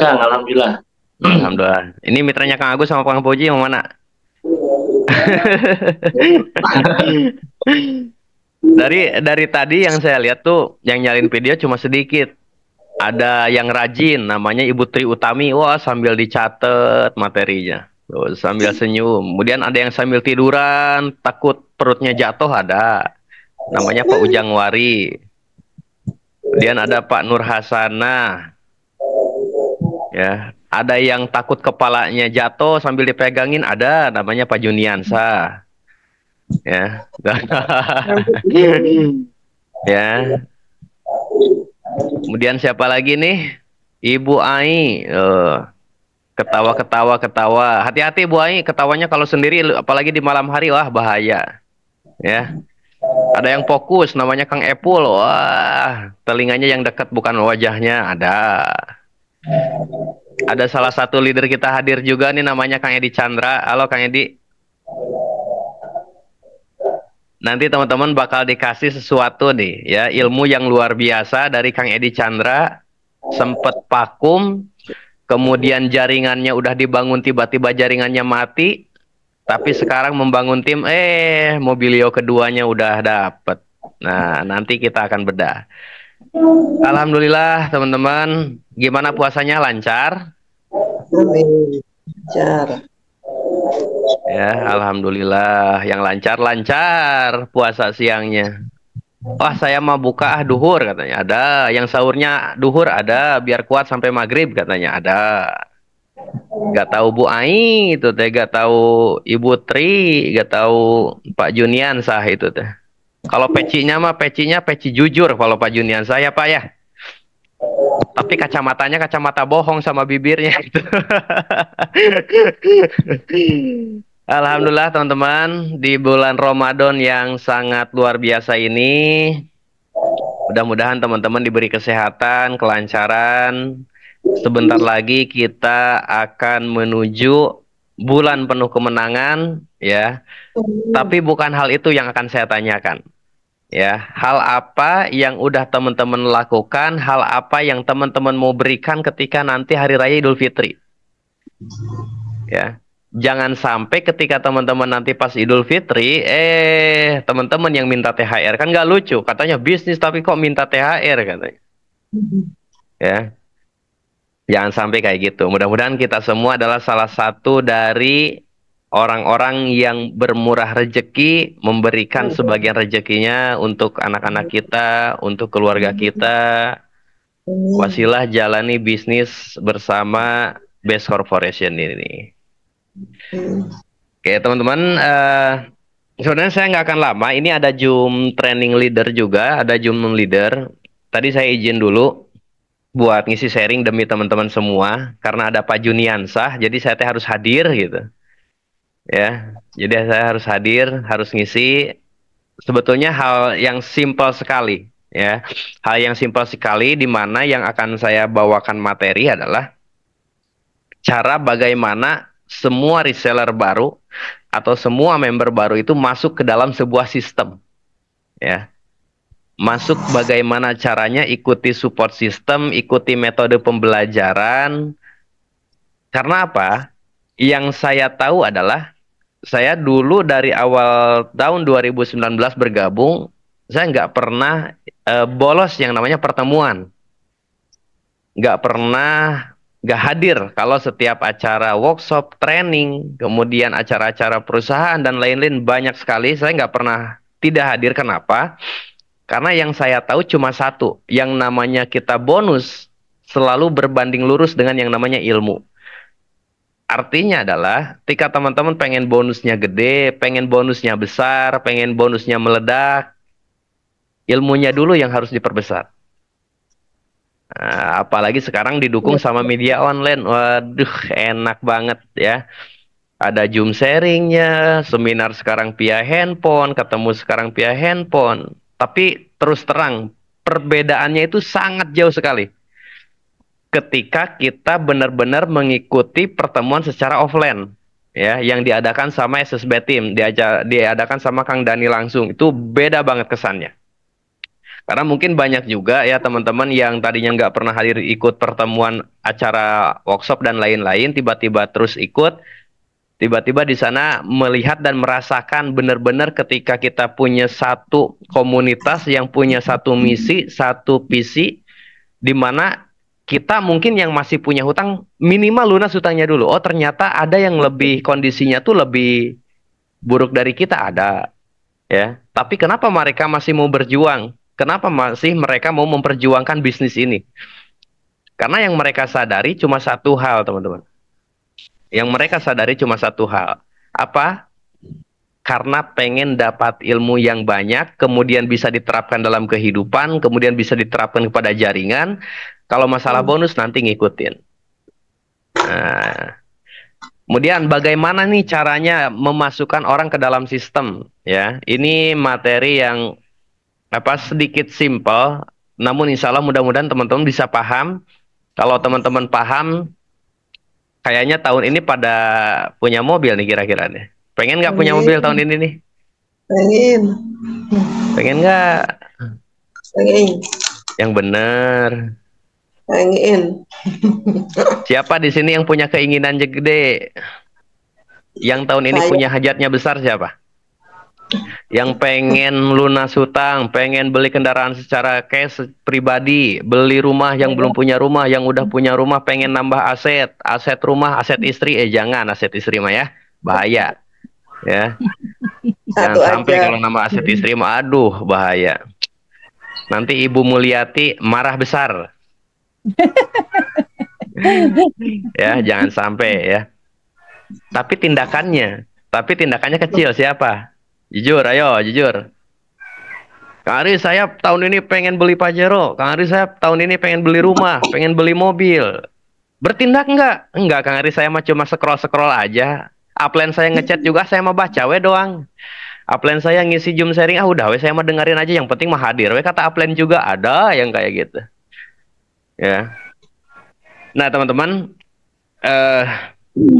Kang, alhamdulillah. Alhamdulillah. Ini mitranya Kang Agus sama Kang Puji yang mana? Dari tadi yang saya lihat tuh yang nyalin video cuma sedikit. Ada yang rajin namanya Ibu Tri Utami. Wah, sambil dicatat materinya. Tuh, sambil senyum. Kemudian ada yang sambil tiduran, takut perutnya jatuh ada. Namanya Pak Ujang Wari. Kemudian ada Pak Nur Hasanah. Ya, ada yang takut kepalanya jatuh sambil dipegangin ada namanya Pak Juniansa. Ya. Ya. Kemudian siapa lagi nih? Ibu Ai. Ketawa, ketawa, ketawa. Hati-hati Bu Ai, ketawanya kalau sendiri, apalagi di malam hari, wah bahaya. Ya. Ada yang fokus, namanya Kang Epul. Wah, telinganya yang dekat bukan wajahnya. Ada. Ada salah satu leader kita hadir juga nih, namanya Kang Edi Chandra. Halo Kang Edi. Nanti teman-teman bakal dikasih sesuatu nih, ya, ilmu yang luar biasa dari Kang Edi Chandra. Sempet vakum, kemudian jaringannya udah dibangun, tiba-tiba jaringannya mati, tapi sekarang membangun tim, Mobilio keduanya udah dapet. Nah, nanti kita akan bedah. Alhamdulillah teman-teman, gimana puasanya, lancar? Lancar. Ya, alhamdulillah yang lancar-lancar puasa siangnya. Wah, saya mau buka duhur katanya. Ada yang sahurnya duhur ada, biar kuat sampai maghrib katanya ada. Gak tahu Bu Ai itu teh, gak tahu Ibu Tri, gak tahu Pak Junian sah itu teh. Kalau pecinya mah peci jujur kalau Pak Junian saya Pak ya. Tapi kacamatanya kacamata bohong sama bibirnya itu. Alhamdulillah teman-teman, di bulan Ramadan yang sangat luar biasa ini, mudah-mudahan teman-teman diberi kesehatan, kelancaran. Sebentar lagi kita akan menuju bulan penuh kemenangan, ya. Tapi bukan hal itu yang akan saya tanyakan. Ya, hal apa yang udah teman-teman lakukan, hal apa yang teman-teman mau berikan ketika nanti hari raya Idul Fitri. Ya. Jangan sampai ketika teman-teman nanti pas Idul Fitri, teman-teman yang minta THR, kan nggak lucu. Katanya bisnis tapi kok minta THR katanya. Ya. Jangan sampai kayak gitu. Mudah-mudahan kita semua adalah salah satu dari orang-orang yang bermurah rezeki, memberikan sebagian rezekinya untuk anak-anak kita, untuk keluarga kita. Wasilah jalani bisnis bersama Best Corporation ini. Oke teman-teman, sebenarnya saya nggak akan lama. Ini ada Zoom training leader juga, ada Zoom leader. Tadi saya izin dulu buat ngisi sharing demi teman-teman semua, karena ada Pak Juniansah, jadi saya harus hadir gitu. Ya, jadi saya harus hadir, harus ngisi. Sebetulnya hal yang simpel sekali, ya, hal yang simpel sekali, di mana yang akan saya bawakan materi adalah cara bagaimana semua reseller baru atau semua member baru itu masuk ke dalam sebuah sistem, ya. Masuk bagaimana caranya, ikuti support system, ikuti metode pembelajaran. Karena apa? Yang saya tahu adalah saya dulu dari awal tahun 2019 bergabung, saya nggak pernah bolos yang namanya pertemuan. Nggak pernah nggak hadir kalau setiap acara workshop, training, kemudian acara-acara perusahaan dan lain-lain banyak sekali. Saya nggak pernah tidak hadir. Kenapa? Karena yang saya tahu cuma satu, yang namanya kita bonus selalu berbanding lurus dengan yang namanya ilmu. Artinya adalah, ketika teman-teman pengen bonusnya gede, pengen bonusnya besar, pengen bonusnya meledak, ilmunya dulu yang harus diperbesar. Nah, apalagi sekarang didukung sama media online, waduh enak banget ya. Ada Zoom sharingnya, seminar sekarang via handphone, ketemu sekarang via handphone. Tapi terus terang, perbedaannya itu sangat jauh sekali. Ketika kita benar-benar mengikuti pertemuan secara offline, ya, yang diadakan sama SSB Team, diadakan sama Kang Dani langsung, itu beda banget kesannya. Karena mungkin banyak juga ya teman-teman yang tadinya nggak pernah hadir ikut pertemuan acara workshop dan lain-lain, tiba-tiba terus ikut, tiba-tiba di sana melihat dan merasakan benar-benar ketika kita punya satu komunitas yang punya satu misi, satu visi, di mana kita mungkin yang masih punya hutang minimal lunas hutangnya dulu. Oh ternyata ada yang lebih kondisinya tuh lebih buruk dari kita ada ya. Tapi kenapa mereka masih mau berjuang? Kenapa masih mereka mau memperjuangkan bisnis ini? Karena yang mereka sadari cuma satu hal, teman-teman. Yang mereka sadari cuma satu hal. Apa? Karena pengen dapat ilmu yang banyak, kemudian bisa diterapkan dalam kehidupan, kemudian bisa diterapkan kepada jaringan. Kalau masalah bonus nanti ngikutin. Nah, kemudian bagaimana nih caranya memasukkan orang ke dalam sistem? Ya, ini materi yang sedikit simple, namun insya Allah mudah-mudahan teman-teman bisa paham. Kalau teman-teman paham, kayaknya tahun ini pada punya mobil nih kira-kira nih. Pengen nggak punya mobil tahun ini nih? Pengen. Pengen nggak? Pengen. Yang bener. Pengen. Siapa di sini yang punya keinginan gede? Yang tahun ini punya hajatnya besar siapa? Yang pengen lunas hutang, pengen beli kendaraan secara cash pribadi, beli rumah yang belum punya rumah, yang udah punya rumah pengen nambah aset, aset rumah, aset istri, jangan aset istri mah ya, bahaya. Ya. Jangan sampai kalau nambah aset istri mah aduh bahaya. Nanti Ibu Mulyati marah besar. Ya, jangan sampai ya. Tapi tindakannya kecil siapa? Jujur, ayo, jujur. Kang Ari, saya tahun ini pengen beli Pajero. Kang Ari, saya tahun ini pengen beli rumah, pengen beli mobil. Bertindak enggak? Enggak, Kang Ari, saya mah cuma scroll-scroll aja. Upline saya ngechat juga, saya mah baca we doang. Upline saya ngisi Zoom sharing, udah we, saya mah dengerin aja, yang penting mah hadir. We kata upline juga ada yang kayak gitu. Ya. Nah, teman-teman,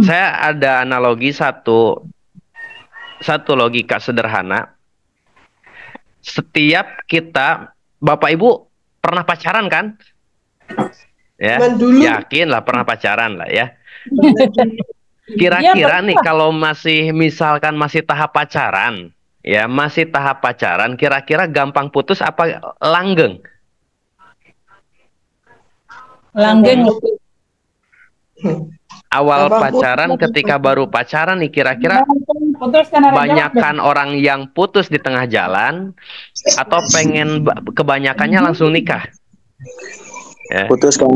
saya ada analogi satu logika sederhana. Setiap kita, Bapak Ibu pernah pacaran kan? Ya, yakin lah pernah pacaran lah ya. Kira-kira nih kalau misalkan masih tahap pacaran, ya masih tahap pacaran, kira-kira gampang putus apa langgeng? Langgeng. Awal pacaran, ketika baru pacaran nih, kira-kira banyakkan orang yang putus di tengah jalan atau pengen kebanyakannya langsung nikah? Ya. Putus kan.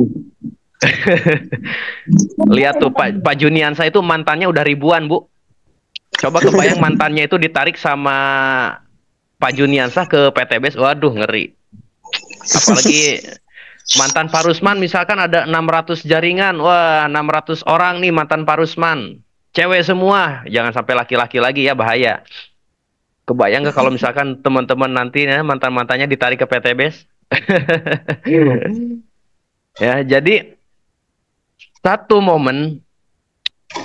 Lihat tuh Pak Juniansa itu mantannya udah ribuan, Bu. Coba kebayang mantannya itu ditarik sama Pak Juniansa ke PTBS, waduh ngeri. Apalagi mantan Pak Rusman misalkan ada 600 jaringan, wah 600 orang nih mantan Pak Rusman. Cewek semua, jangan sampai laki-laki lagi ya, bahaya. Kebayang gak kalau misalkan teman-teman nanti ya, mantan-mantannya ditarik ke PTBS? Ya, jadi satu momen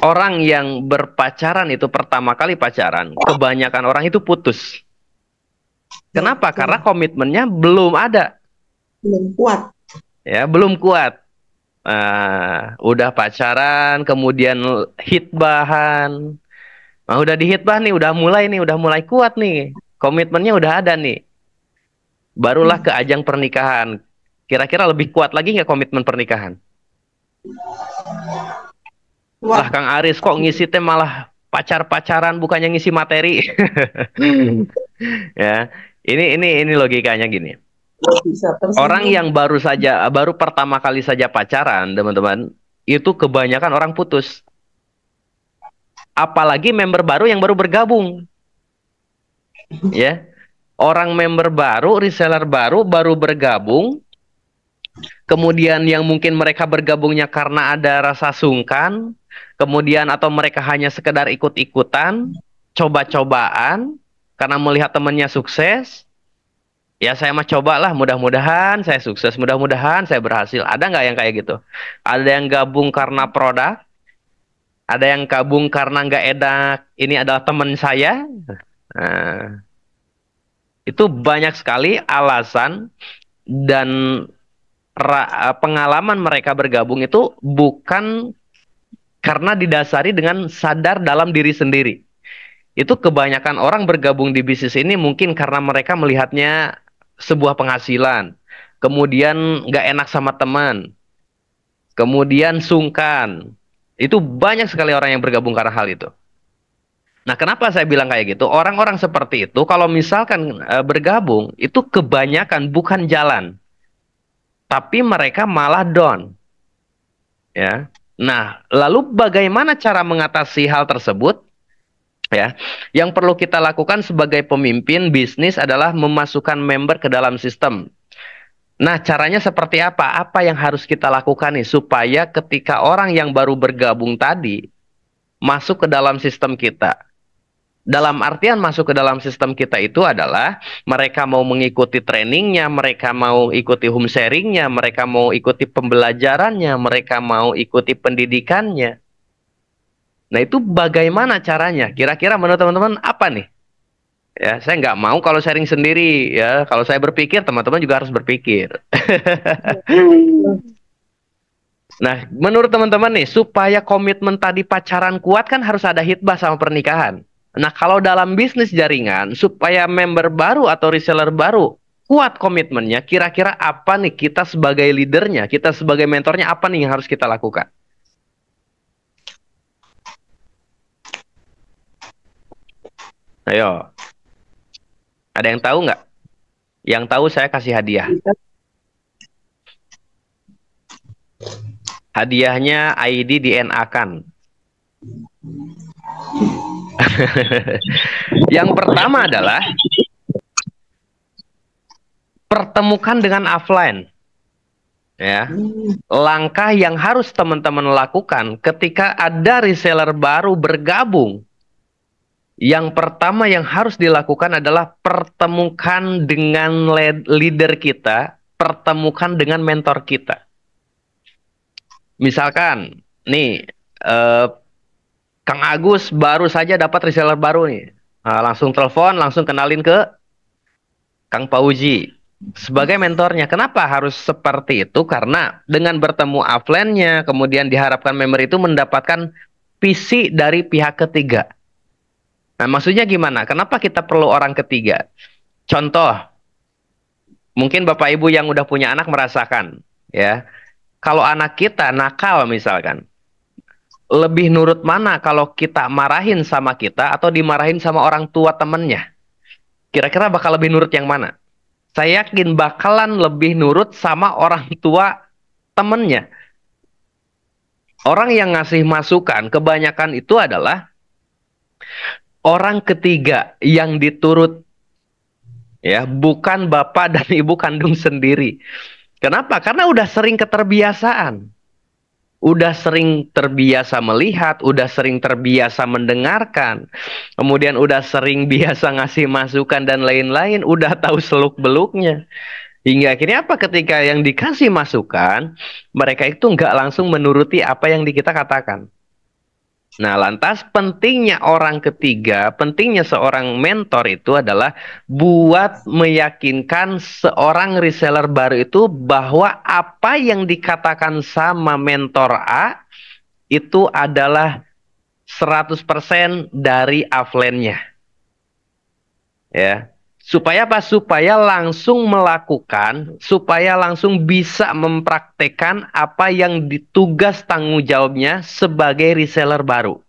orang yang berpacaran itu pertama kali pacaran, kebanyakan orang itu putus. Kenapa? Karena komitmennya belum ada. Belum kuat. Ya, belum kuat. Udah pacaran, kemudian hitbahan. Nah, udah dihitbah nih, udah mulai kuat nih. Komitmennya udah ada nih. Barulah ke ajang pernikahan. Kira-kira lebih kuat lagi nggak komitmen pernikahan? Lah Kang Aris kok ngisi teh malah pacaran bukannya ngisi materi. Ya, ini logikanya gini. Orang yang baru pertama kali saja pacaran, teman-teman, itu kebanyakan orang putus. Apalagi member baru yang baru bergabung. Ya. Orang member baru, reseller baru bergabung. Kemudian yang mungkin mereka bergabungnya karena ada rasa sungkan, kemudian atau mereka hanya sekedar ikut-ikutan, coba-cobaan karena melihat temannya sukses. Ya saya mah cobalah, mudah-mudahan saya sukses, mudah-mudahan saya berhasil. Ada nggak yang kayak gitu? Ada yang gabung karena produk, ada yang gabung karena nggak enak, ini adalah teman saya. Nah, itu banyak sekali alasan dan pengalaman mereka bergabung itu bukan karena didasari dengan sadar dalam diri sendiri. Itu kebanyakan orang bergabung di bisnis ini mungkin karena mereka melihatnya sebuah penghasilan, kemudian nggak enak sama teman, kemudian sungkan. Itu banyak sekali orang yang bergabung karena hal itu. Nah, kenapa saya bilang kayak gitu? Orang-orang seperti itu kalau misalkan bergabung, itu kebanyakan bukan jalan, tapi mereka malah down. Ya. Nah, lalu bagaimana cara mengatasi hal tersebut? Ya, yang perlu kita lakukan sebagai pemimpin bisnis adalah memasukkan member ke dalam sistem. Nah, caranya seperti apa? Apa yang harus kita lakukan nih supaya ketika orang yang baru bergabung tadi masuk ke dalam sistem kita? Dalam artian masuk ke dalam sistem kita itu adalah mereka mau mengikuti trainingnya, mereka mau ikuti home sharingnya, mereka mau ikuti pembelajarannya, mereka mau ikuti pendidikannya. Nah, itu bagaimana caranya? Kira-kira menurut teman-teman apa nih? Ya, saya nggak mau kalau sharing sendiri. Ya, kalau saya berpikir, teman-teman juga harus berpikir. Nah, menurut teman-teman nih, supaya komitmen tadi pacaran kuat kan harus ada hitbah sama pernikahan. Nah, kalau dalam bisnis jaringan, supaya member baru atau reseller baru kuat komitmennya, kira-kira apa nih kita sebagai leadernya, kita sebagai mentornya, apa nih yang harus kita lakukan? Ayo. Ada yang tahu nggak? Yang tahu saya kasih hadiah. Hadiahnya ID DNA-kan. Yang pertama adalah pertemukan dengan offline. Ya. Langkah yang harus teman-teman lakukan ketika ada reseller baru bergabung. Yang pertama yang harus dilakukan adalah pertemukan dengan leader kita, pertemukan dengan mentor kita. Misalkan, nih, Kang Agus baru saja dapat reseller baru nih. Nah, langsung telepon, langsung kenalin ke Kang Pauji sebagai mentornya. Kenapa harus seperti itu? Karena dengan bertemu offline-nya, kemudian diharapkan member itu mendapatkan visi dari pihak ketiga. Nah, maksudnya gimana? Kenapa kita perlu orang ketiga? Contoh, mungkin Bapak Ibu yang udah punya anak merasakan, ya. Kalau anak kita nakal misalkan, lebih nurut mana kalau kita marahin sama kita atau dimarahin sama orang tua temennya? Kira-kira bakal lebih nurut yang mana? Saya yakin bakalan lebih nurut sama orang tua temennya. Orang yang ngasih masukan kebanyakan itu adalah orang ketiga yang diturut, ya, bukan bapak dan ibu kandung sendiri. Kenapa? Karena udah sering keterbiasaan. Udah sering terbiasa melihat, udah sering terbiasa mendengarkan. Kemudian udah sering biasa ngasih masukan dan lain-lain, udah tahu seluk-beluknya. Hingga akhirnya apa? Ketika yang dikasih masukan, mereka itu nggak langsung menuruti apa yang kita katakan. Nah, lantas pentingnya orang ketiga, pentingnya seorang mentor itu adalah buat meyakinkan seorang reseller baru itu bahwa apa yang dikatakan sama mentor A itu adalah 100% dari offline-nya. Ya. Supaya apa? Supaya langsung melakukan, supaya langsung bisa mempraktekkan apa yang ditugas tanggung jawabnya sebagai reseller baru.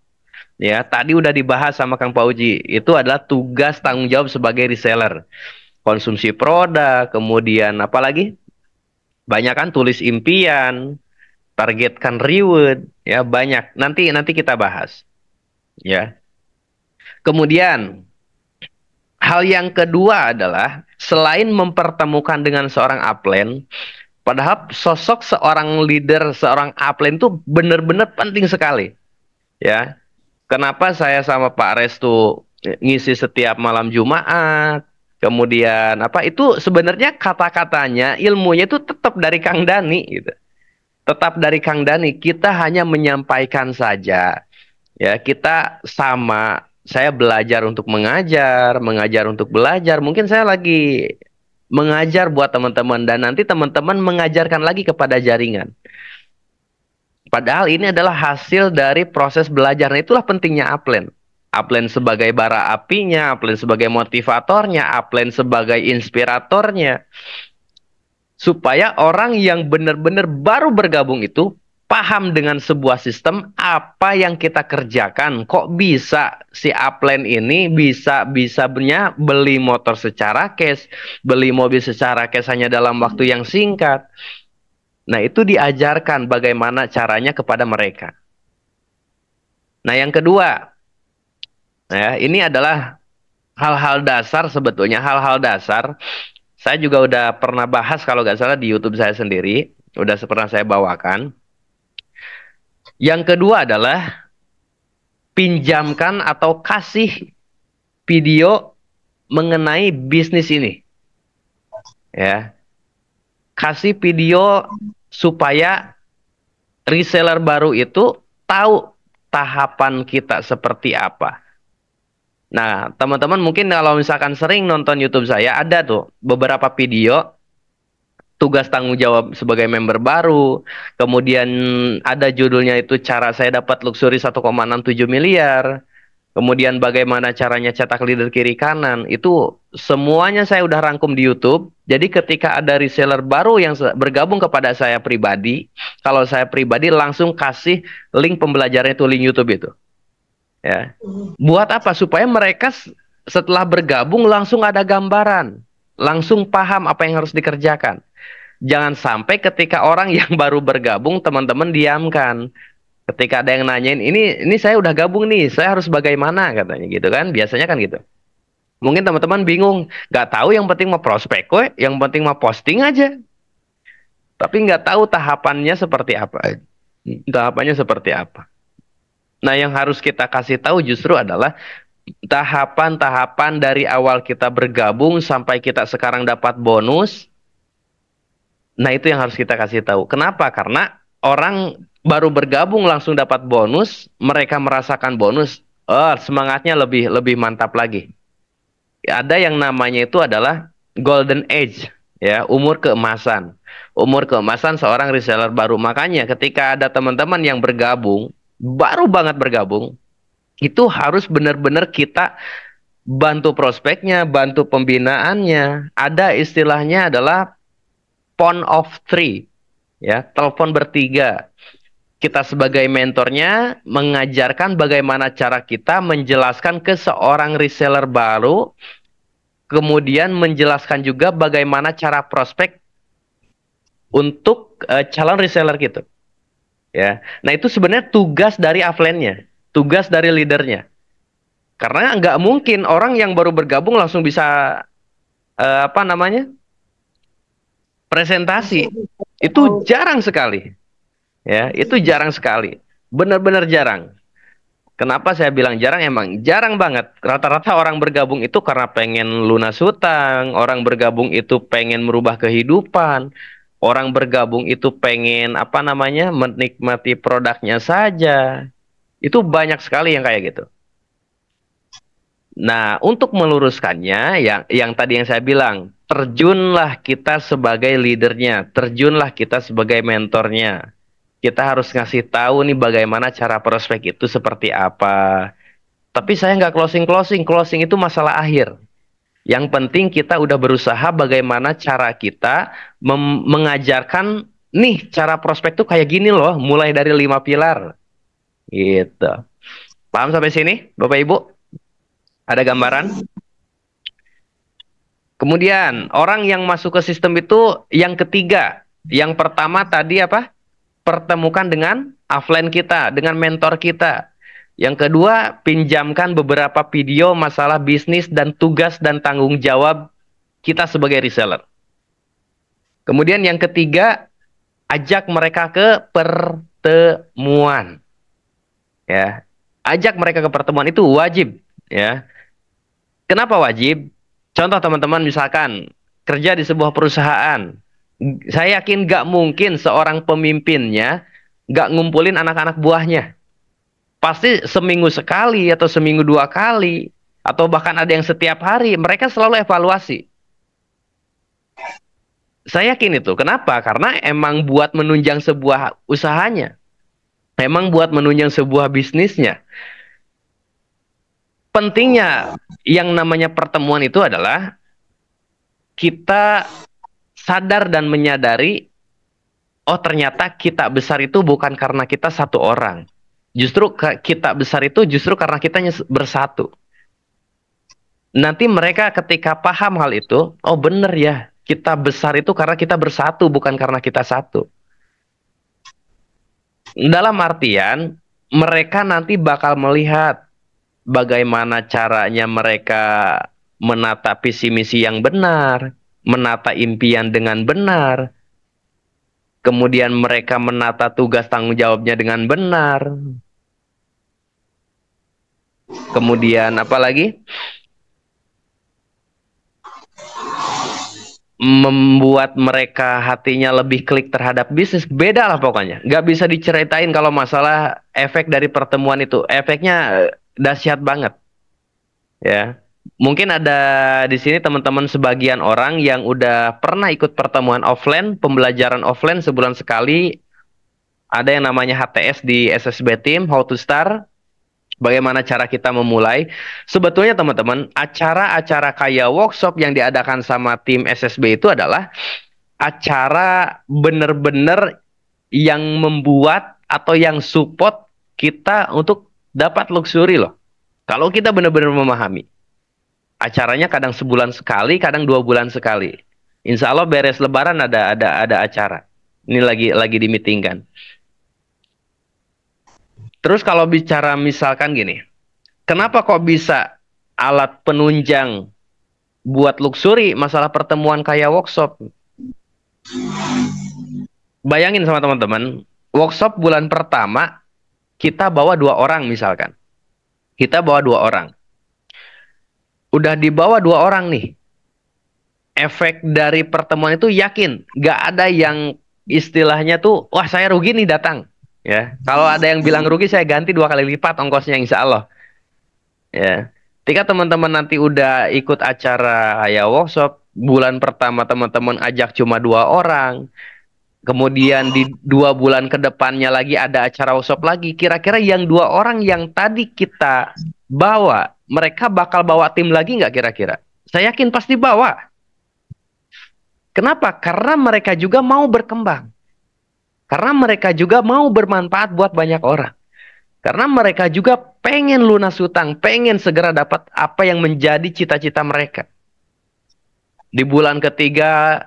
Ya, tadi udah dibahas sama Kang Pauji. Itu adalah tugas tanggung jawab sebagai reseller. Konsumsi produk, kemudian apa lagi? Banyak kan tulis impian, targetkan reward, ya banyak. Nanti kita bahas. Ya. Kemudian hal yang kedua adalah selain mempertemukan dengan seorang upline, padahal sosok seorang leader, seorang upline itu benar-benar penting sekali. Ya. Kenapa saya sama Pak Restu ngisi setiap malam Jumat? Kemudian apa itu sebenarnya kata-katanya, ilmunya itu tetap dari Kang Dani gitu. Tetap dari Kang Dani. Kita hanya menyampaikan saja. Ya, kita sama saya belajar untuk mengajar, mengajar untuk belajar. Mungkin saya lagi mengajar buat teman-teman dan nanti teman-teman mengajarkan lagi kepada jaringan. Padahal ini adalah hasil dari proses belajar. Nah, itulah pentingnya upline. Upline sebagai bara apinya, upline sebagai motivatornya, upline sebagai inspiratornya. Supaya orang yang benar-benar baru bergabung itu paham dengan sebuah sistem apa yang kita kerjakan. Kok bisa si upline ini bisa beli motor secara cash, beli mobil secara cash hanya dalam waktu yang singkat. Nah, itu diajarkan bagaimana caranya kepada mereka. Nah, yang kedua, ya, ini adalah hal-hal dasar sebetulnya, hal-hal dasar. Saya juga udah pernah bahas kalau nggak salah di YouTube saya sendiri, udah pernah saya bawakan. Yang kedua adalah pinjamkan atau kasih video mengenai bisnis ini. Ya. Kasih video supaya reseller baru itu tahu tahapan kita seperti apa. Nah, teman-teman mungkin kalau misalkan sering nonton YouTube saya, ada tuh beberapa video tugas tanggung jawab sebagai member baru. Kemudian ada judulnya itu cara saya dapat luxury 1,67 miliar. Kemudian bagaimana caranya cetak leader kiri kanan. Itu semuanya saya udah rangkum di YouTube. Jadi ketika ada reseller baru yang bergabung kepada saya pribadi, kalau saya pribadi langsung kasih link pembelajaran itu, link YouTube itu. Ya. Buat apa? Supaya mereka setelah bergabung langsung ada gambaran. Langsung paham apa yang harus dikerjakan. Jangan sampai ketika orang yang baru bergabung, teman-teman diamkan. Ketika ada yang nanyain, ini saya udah gabung nih, saya harus bagaimana katanya gitu kan, biasanya kan gitu. Mungkin teman-teman bingung, nggak tahu, yang penting mau prospek, yang penting mau posting aja. Tapi nggak tahu tahapannya seperti apa. Tahapannya seperti apa. Nah, yang harus kita kasih tahu justru adalah tahapan-tahapan dari awal kita bergabung sampai kita sekarang dapat bonus. Nah, itu yang harus kita kasih tahu. Kenapa? Karena orang baru bergabung langsung dapat bonus, mereka merasakan bonus, semangatnya lebih mantap lagi. Ada yang namanya itu adalah golden age, ya, umur keemasan. Umur keemasan seorang reseller baru. Makanya ketika ada teman-teman yang bergabung, baru banget bergabung, itu harus benar-benar kita bantu prospeknya, bantu pembinaannya. Ada istilahnya adalah phone of three, ya, telepon bertiga. Kita sebagai mentornya mengajarkan bagaimana cara kita menjelaskan ke seorang reseller baru, kemudian menjelaskan juga bagaimana cara prospek untuk calon reseller gitu. Ya, nah itu sebenarnya tugas dari upline-nya, tugas dari leadernya. Karena nggak mungkin orang yang baru bergabung langsung bisa presentasi. Itu jarang sekali. Ya, itu jarang sekali. Benar-benar jarang. Kenapa saya bilang jarang? Emang jarang banget. Rata-rata orang bergabung itu karena pengen lunas hutang, orang bergabung itu pengen merubah kehidupan, orang bergabung itu pengen menikmati produknya saja. Itu banyak sekali yang kayak gitu. Nah, untuk meluruskannya, yang tadi yang saya bilang, terjunlah kita sebagai leadernya, terjunlah kita sebagai mentornya. Kita harus ngasih tahu nih bagaimana cara prospek itu seperti apa. Tapi saya nggak closing itu masalah akhir. Yang penting kita udah berusaha bagaimana cara kita mengajarkan, nih cara prospek tuh kayak gini loh, mulai dari 5 pilar. Gitu. Paham sampai sini, Bapak Ibu? Ada gambaran? Kemudian, orang yang masuk ke sistem itu yang ketiga. Yang pertama tadi apa? Pertemukan dengan offline kita, dengan mentor kita. Yang kedua, pinjamkan beberapa video masalah bisnis dan tugas dan tanggung jawab kita sebagai reseller. Kemudian yang ketiga, ajak mereka ke pertemuan. Ya, ajak mereka ke pertemuan itu wajib, ya. Kenapa wajib? Contoh teman-teman misalkan kerja di sebuah perusahaan. Saya yakin nggak mungkin seorang pemimpinnya nggak ngumpulin anak-anak buahnya. pasti seminggu sekali atau seminggu 2 kali atau bahkan ada yang setiap hari mereka selalu evaluasi. Saya yakin itu. Kenapa? Karena emang buat menunjang sebuah usahanya. Emang buat menunjang sebuah bisnisnya. Pentingnya yang namanya pertemuan itu adalah kita sadar dan menyadari, oh ternyata kita besar itu bukan karena kita satu orang. Justru kita besar itu justru karena kita bersatu. Nanti mereka ketika paham hal itu, oh bener ya, kita besar itu karena kita bersatu, bukan karena kita satu. Dalam artian, mereka nanti bakal melihat bagaimana caranya mereka menata visi misi yang benar, menata impian dengan benar, kemudian mereka menata tugas tanggung jawabnya dengan benar. Kemudian apa lagi? Membuat mereka hatinya lebih klik terhadap bisnis. Beda lah pokoknya. Nggak bisa diceritain kalau masalah efek dari pertemuan itu. Efeknya dahsyat banget. Ya. Mungkin ada di sini teman-teman sebagian orang yang udah pernah ikut pertemuan offline, pembelajaran offline sebulan sekali. Ada yang namanya HTS di SSB Team, How to Start. Bagaimana cara kita memulai? Sebetulnya teman-teman, acara-acara kayak workshop yang diadakan sama tim SSB itu adalah acara benar-benar yang membuat atau yang support kita untuk dapat luxury loh. Kalau kita benar-benar memahami. Acaranya kadang sebulan sekali, kadang 2 bulan sekali. Insya Allah beres Lebaran ada acara. Ini lagi dimeetingkan. Terus kalau bicara misalkan gini, kenapa kok bisa alat penunjang buat luxury masalah pertemuan kayak workshop? Bayangin sama teman-teman, workshop bulan pertama kita bawa 2 orang misalkan. Kita bawa 2 orang. Udah dibawa 2 orang nih. Efek dari pertemuan itu yakin, nggak ada yang istilahnya tuh, wah saya rugi nih datang. Ya, kalau ada yang bilang rugi, saya ganti 2 kali lipat ongkosnya, insya Allah. Ya, ketika teman-teman nanti udah ikut acara ya workshop, bulan pertama teman-teman ajak cuma 2 orang, kemudian di 2 bulan ke depannya lagi ada acara workshop lagi. Kira-kira yang 2 orang yang tadi kita bawa, mereka bakal bawa tim lagi nggak kira-kira? Saya yakin pasti bawa. Kenapa? Karena mereka juga mau berkembang. Karena mereka juga mau bermanfaat buat banyak orang. Karena mereka juga pengen lunas hutang, pengen segera dapat apa yang menjadi cita-cita mereka. Di bulan ketiga,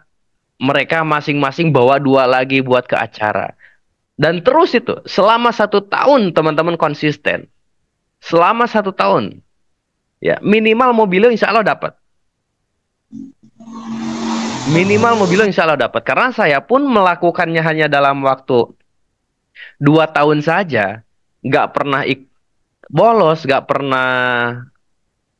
mereka masing-masing bawa 2 lagi buat ke acara. Dan terus itu, selama 1 tahun teman-teman konsisten. Selama 1 tahun. Ya, minimal mobilnya insya Allah dapat. Minimal mobilnya insya Allah dapat. Karena saya pun melakukannya hanya dalam waktu 2 tahun saja. Nggak pernah bolos, nggak pernah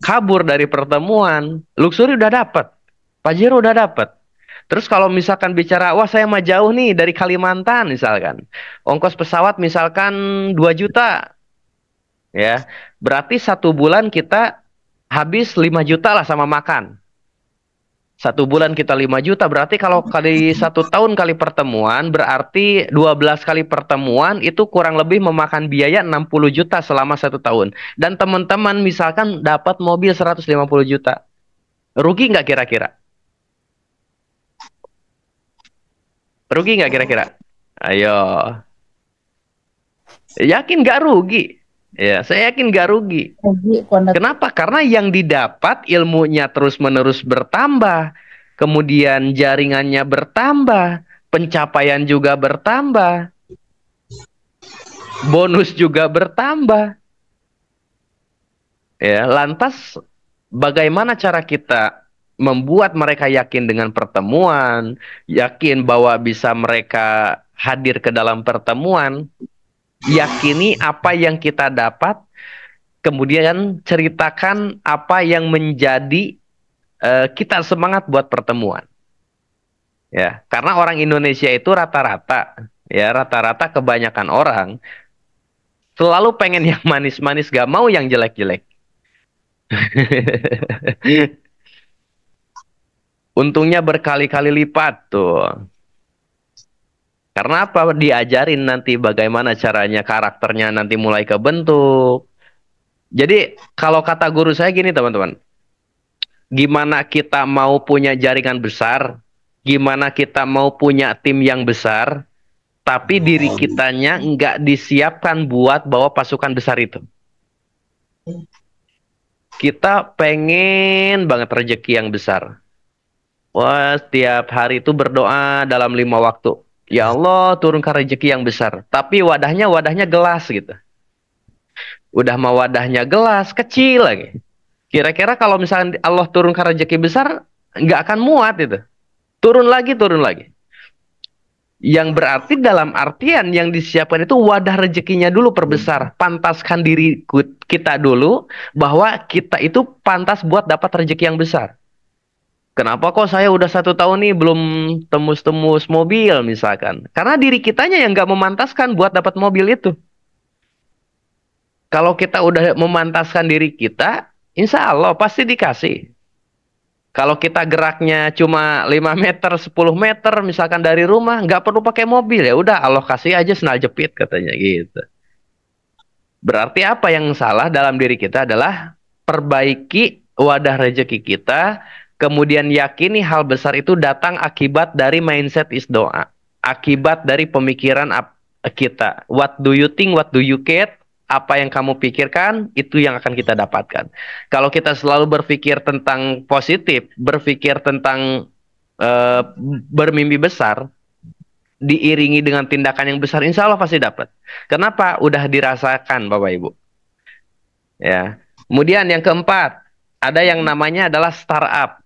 kabur dari pertemuan. Luxury udah dapat. Pajero udah dapat. Terus kalau misalkan bicara, wah saya mah jauh nih dari Kalimantan misalkan. Ongkos pesawat misalkan 2 juta. Ya, berarti 1 bulan kita habis 5 juta lah sama makan. 1 bulan kita 5 juta, berarti kalau kali 1 tahun kali pertemuan, berarti 12 kali pertemuan itu kurang lebih memakan biaya 60 juta selama 1 tahun. Dan teman-teman misalkan dapat mobil 150 juta. Rugi nggak kira-kira? Rugi nggak kira-kira? Ayo. Yakin nggak rugi? Ya, saya yakin nggak rugi. Kenapa? Karena yang didapat ilmunya terus-menerus bertambah, kemudian jaringannya bertambah, pencapaian juga bertambah, bonus juga bertambah. Ya, lantas bagaimana cara kita membuat mereka yakin dengan pertemuan, yakin bahwa bisa mereka hadir ke dalam pertemuan, yakini apa yang kita dapat, kemudian ceritakan apa yang menjadi kita semangat buat pertemuan. Ya, karena orang Indonesia itu rata-rata, ya rata-rata kebanyakan orang selalu pengen yang manis-manis, gak mau yang jelek-jelek. Untungnya berkali-kali lipat tuh. Karena apa? Diajarin nanti bagaimana caranya, karakternya nanti mulai kebentuk. Jadi kalau kata guru saya gini teman-teman, gimana kita mau punya jaringan besar, gimana kita mau punya tim yang besar, tapi diri kitanya nggak disiapkan buat bawa pasukan besar itu. Kita pengen banget rezeki yang besar. Wah, setiap hari itu berdoa dalam 5 waktu. Ya Allah, turunkan rezeki yang besar. Tapi wadahnya gelas gitu. Udah mau wadahnya gelas, kecil lagi. Kira-kira kalau misalnya Allah turunkan rezeki besar, nggak akan muat itu. Turun lagi, turun lagi. Yang berarti dalam artian yang disiapkan itu wadah rezekinya dulu perbesar. Pantaskan diri kita dulu bahwa kita itu pantas buat dapat rezeki yang besar. Kenapa kok saya udah 1 tahun nih belum tembus-tembus mobil misalkan? Karena diri kitanya yang nggak memantaskan buat dapat mobil itu. Kalau kita udah memantaskan diri kita, insya Allah pasti dikasih. Kalau kita geraknya cuma 5 meter, 10 meter misalkan dari rumah, nggak perlu pakai mobil, ya udah Allah kasih aja sendal jepit katanya gitu. Berarti apa yang salah dalam diri kita adalah perbaiki wadah rezeki kita, kemudian yakini hal besar itu datang akibat dari mindset is doa. Akibat dari pemikiran kita. What do you think, what do you get? Apa yang kamu pikirkan, itu yang akan kita dapatkan. Kalau kita selalu berpikir tentang positif, berpikir tentang bermimpi besar, diiringi dengan tindakan yang besar, insya Allah pasti dapat. Kenapa? Udah dirasakan, Bapak Ibu. Ya. Kemudian yang keempat, ada yang namanya adalah startup.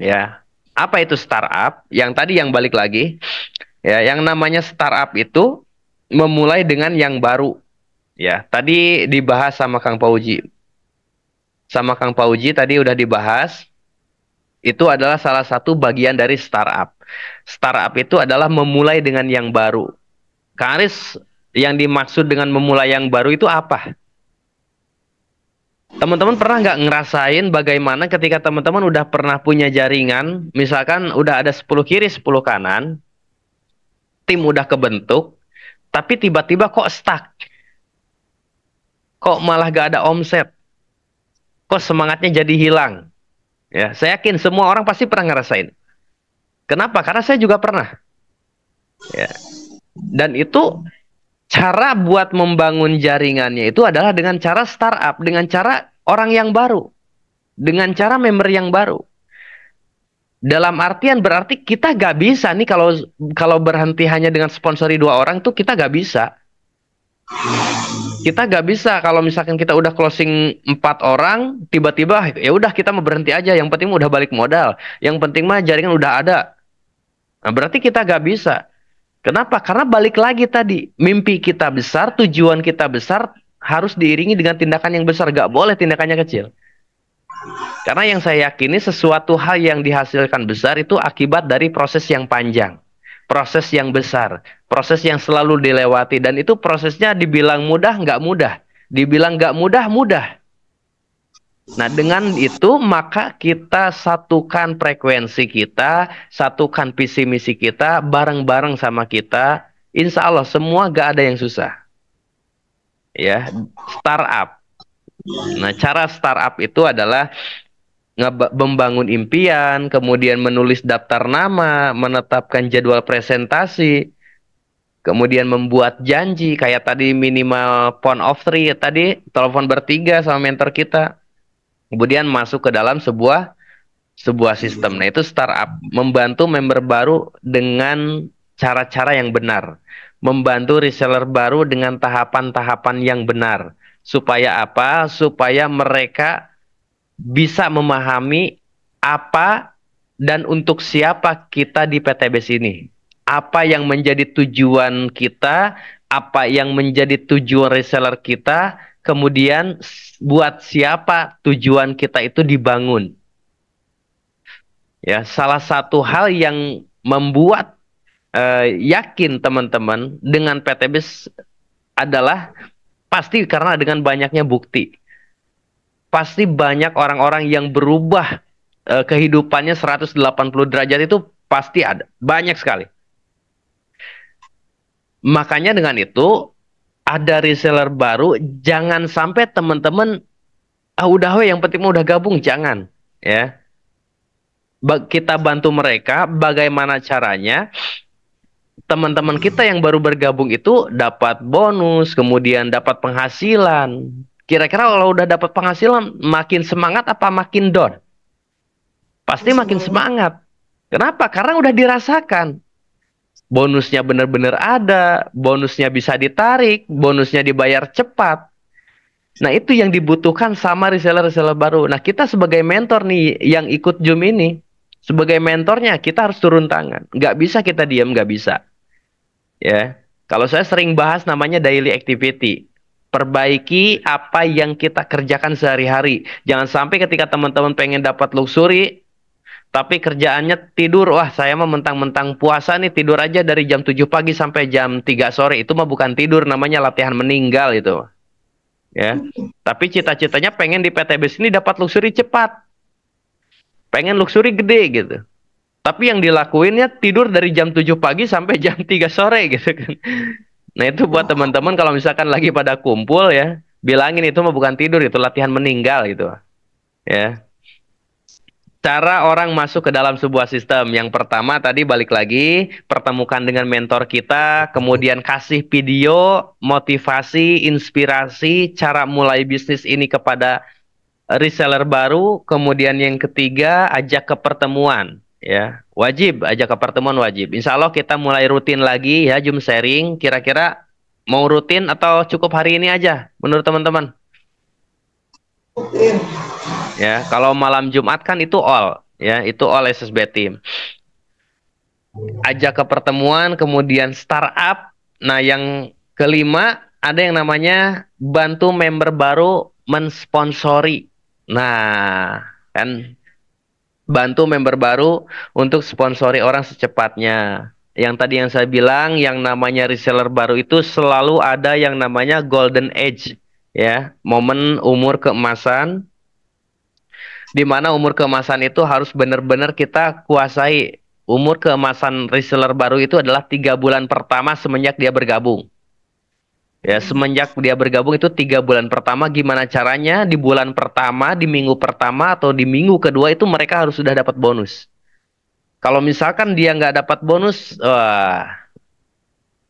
Ya. Apa itu startup? Yang tadi yang balik lagi. Ya, yang namanya startup itu memulai dengan yang baru. Ya, tadi dibahas sama Kang Pauji. Sama Kang Pauji tadi udah dibahas. Itu adalah salah satu bagian dari startup. Startup itu adalah memulai dengan yang baru. Kang Aris, yang dimaksud dengan memulai yang baru itu apa? Teman-teman pernah nggak ngerasain bagaimana ketika teman-teman udah pernah punya jaringan, misalkan udah ada 10 kiri, 10 kanan, tim udah kebentuk, tapi tiba-tiba kok stuck? Kok malah gak ada omset? Kok semangatnya jadi hilang? Ya, saya yakin semua orang pasti pernah ngerasain. Kenapa? Karena saya juga pernah. Ya. Dan itu cara buat membangun jaringannya itu adalah dengan cara startup, dengan cara orang yang baru, dengan cara member yang baru. Dalam artian berarti kita gak bisa nih kalau berhenti hanya dengan sponsori 2 orang tuh kita gak bisa. Kita gak bisa kalau misalkan kita udah closing 4 orang, tiba-tiba ya udah kita mau berhenti aja. Yang penting udah balik modal. Yang penting mah jaringan udah ada. Nah, berarti kita gak bisa. Kenapa? Karena balik lagi tadi, mimpi kita besar, tujuan kita besar, harus diiringi dengan tindakan yang besar. Gak boleh tindakannya kecil. Karena yang saya yakini sesuatu hal yang dihasilkan besar itu akibat dari proses yang panjang. Proses yang besar, proses yang selalu dilewati, dan itu prosesnya dibilang mudah, nggak mudah. Dibilang nggak mudah, mudah. Nah, dengan itu maka kita satukan frekuensi kita, satukan visi misi kita, bareng-bareng sama kita. Insya Allah semua nggak ada yang susah. Ya, startup. Nah, cara startup itu adalah membangun impian, kemudian menulis daftar nama, menetapkan jadwal presentasi, kemudian membuat janji, kayak tadi minimal phone of three, tadi telepon bertiga sama mentor kita, kemudian masuk ke dalam sebuah sistem. Nah, itu startup, membantu member baru dengan cara-cara yang benar, membantu reseller baru dengan tahapan-tahapan yang benar. Supaya apa? Supaya mereka bisa memahami apa dan untuk siapa kita di PTBS ini. Apa yang menjadi tujuan kita, apa yang menjadi tujuan reseller kita, kemudian buat siapa tujuan kita itu dibangun. Ya, salah satu hal yang membuat yakin teman-teman dengan PTBS adalah pasti karena dengan banyaknya bukti. Pasti banyak orang-orang yang berubah kehidupannya 180 derajat itu pasti ada. Banyak sekali. Makanya dengan itu ada reseller baru, jangan sampai teman-teman udah yang penting udah gabung, jangan ya. Kita bantu mereka bagaimana caranya teman-teman kita yang baru bergabung itu dapat bonus, kemudian dapat penghasilan. Kira-kira kalau udah dapat penghasilan makin semangat apa makin down? Pasti makin semangat. Kenapa? Karena udah dirasakan. Bonusnya benar-benar ada, bonusnya bisa ditarik, bonusnya dibayar cepat. Nah, itu yang dibutuhkan sama reseller-reseller baru. Nah, kita sebagai mentor nih yang ikut Zoom ini, sebagai mentornya kita harus turun tangan. Nggak bisa kita diam, nggak bisa. Ya, kalau saya sering bahas namanya daily activity. Perbaiki apa yang kita kerjakan sehari-hari. Jangan sampai ketika teman-teman pengen dapat luxury, tapi kerjaannya tidur. Wah, saya mah mentang-mentang puasa nih, tidur aja dari jam 7 pagi sampai jam 3 sore. Itu mah bukan tidur, namanya latihan meninggal itu. Ya. Tapi cita-citanya pengen di PTBS ini dapat luxury cepat. Pengen luxury gede gitu. Tapi yang dilakuinnya tidur dari jam 7 pagi sampai jam 3 sore gitu kan. Nah, itu buat teman-teman kalau misalkan lagi pada kumpul ya, bilangin itu mah bukan tidur, itu latihan meninggal gitu. Ya. Cara orang masuk ke dalam sebuah sistem. Yang pertama tadi balik lagi, pertemukan dengan mentor kita, kemudian kasih video, motivasi, inspirasi, cara mulai bisnis ini kepada reseller baru. Kemudian yang ketiga, ajak ke pertemuan. Ya, wajib, ajak ke pertemuan wajib. Insya Allah kita mulai rutin lagi ya, Zoom sharing. Kira-kira mau rutin atau cukup hari ini aja menurut teman-teman? Ya, kalau malam Jumat kan itu all, ya, itu all SSB team. Ajak ke pertemuan, kemudian startup. Nah, yang kelima ada yang namanya bantu member baru mensponsori. Nah, kan bantu member baru untuk sponsori orang secepatnya. Yang tadi yang saya bilang, yang namanya reseller baru itu selalu ada yang namanya golden age, ya, momen umur keemasan. Di mana umur keemasan itu harus benar-benar kita kuasai. Umur keemasan reseller baru itu adalah 3 bulan pertama semenjak dia bergabung. Ya, semenjak dia bergabung itu 3 bulan pertama, gimana caranya di bulan pertama, di minggu pertama, atau di minggu kedua itu mereka harus sudah dapat bonus. Kalau misalkan dia nggak dapat bonus, wah,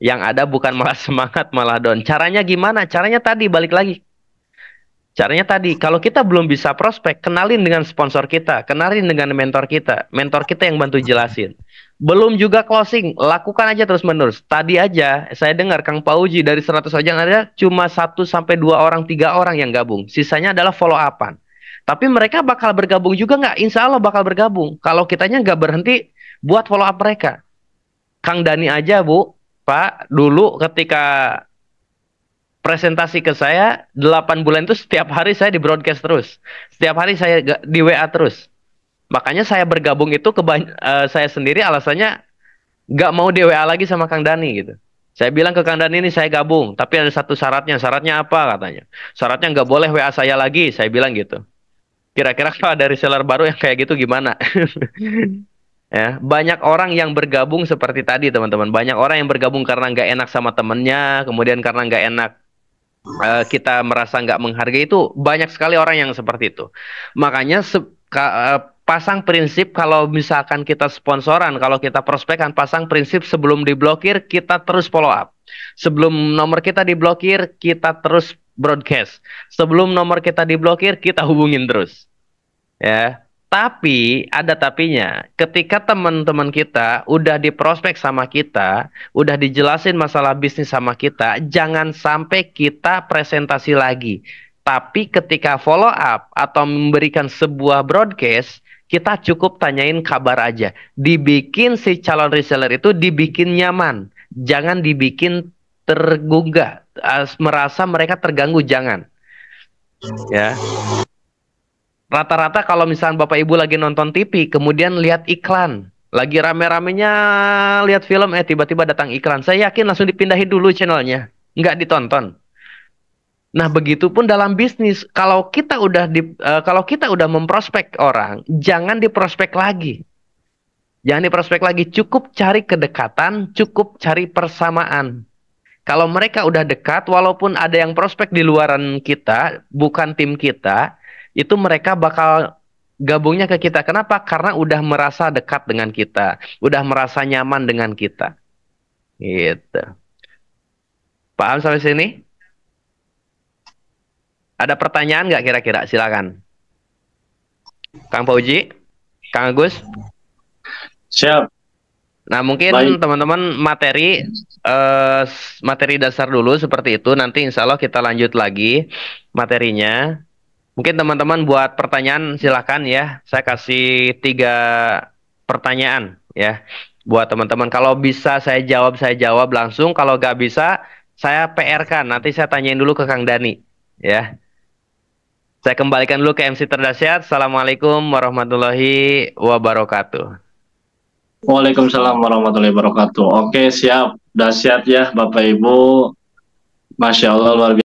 yang ada bukan malah semangat, malah down. Caranya gimana? Caranya tadi, balik lagi. Caranya tadi, kalau kita belum bisa prospek, kenalin dengan sponsor kita, kenalin dengan mentor kita yang bantu jelasin. Belum juga closing, lakukan aja terus-menerus. Tadi aja, saya dengar Kang Pauji dari 100 orang ada cuma 1 sampai 2 orang, 3 orang yang gabung. Sisanya adalah follow-upan. Tapi mereka bakal bergabung juga nggak? Insya Allah bakal bergabung. Kalau kitanya nggak berhenti buat follow-up mereka. Kang Dani aja, Bu, Pak, dulu ketika presentasi ke saya 8 bulan itu setiap hari saya di broadcast terus. Setiap hari saya di WA terus. Makanya saya bergabung itu saya sendiri alasannya nggak mau di WA lagi sama Kang Dani gitu. Saya bilang ke Kang Dani ini saya gabung, tapi ada satu syaratnya. Syaratnya apa katanya? Syaratnya nggak boleh WA saya lagi, saya bilang gitu. Kira-kira kalau ada reseller baru yang kayak gitu gimana? Ya, banyak orang yang bergabung seperti tadi teman-teman. Banyak orang yang bergabung karena nggak enak sama temennya, kemudian karena nggak enak kita merasa nggak menghargai, itu banyak sekali orang yang seperti itu. Makanya pasang prinsip kalau misalkan kita sponsoran, kalau kita prospekan, pasang prinsip sebelum diblokir kita terus follow up. Sebelum nomor kita diblokir kita terus broadcast. Sebelum nomor kita diblokir kita hubungin terus. Ya. Tapi ada tapinya, ketika teman-teman kita udah diprospek sama kita, udah dijelasin masalah bisnis sama kita, jangan sampai kita presentasi lagi. Tapi ketika follow up atau memberikan sebuah broadcast, kita cukup tanyain kabar aja. Dibikin si calon reseller itu dibikin nyaman. Jangan dibikin tergugah, merasa mereka terganggu, jangan. Ya. Rata-rata kalau misalnya Bapak Ibu lagi nonton TV, kemudian lihat iklan, lagi rame-ramenya lihat film, tiba-tiba datang iklan, saya yakin langsung dipindahin dulu channelnya. nggak ditonton. Nah, begitupun dalam bisnis. Kalau kita udah memprospek orang, jangan diprospek lagi. Jangan diprospek lagi, cukup cari kedekatan, cukup cari persamaan. Kalau mereka udah dekat, walaupun ada yang prospek di luaran kita, bukan tim kita, itu mereka bakal gabungnya ke kita. Kenapa? Karena udah merasa dekat dengan kita, udah merasa nyaman dengan kita. Gitu. Paham sampai sini? Ada pertanyaan nggak kira-kira? Silakan. Kang Pauji, Kang Agus. Siap. Nah, mungkin Baik. teman-teman materi dasar dulu seperti itu. Nanti insya Allah kita lanjut lagi materinya. Mungkin teman-teman buat pertanyaan silakan ya. Saya kasih 3 pertanyaan ya buat teman-teman. Kalau bisa saya jawab langsung. Kalau nggak bisa saya PR-kan. Nanti saya tanyain dulu ke Kang Dani ya. Saya kembalikan dulu ke MC Terdahsyat. Assalamualaikum warahmatullahi wabarakatuh. Waalaikumsalam warahmatullahi wabarakatuh. Oke, siap. Dahsyat ya Bapak Ibu. Masya Allah luar biasa.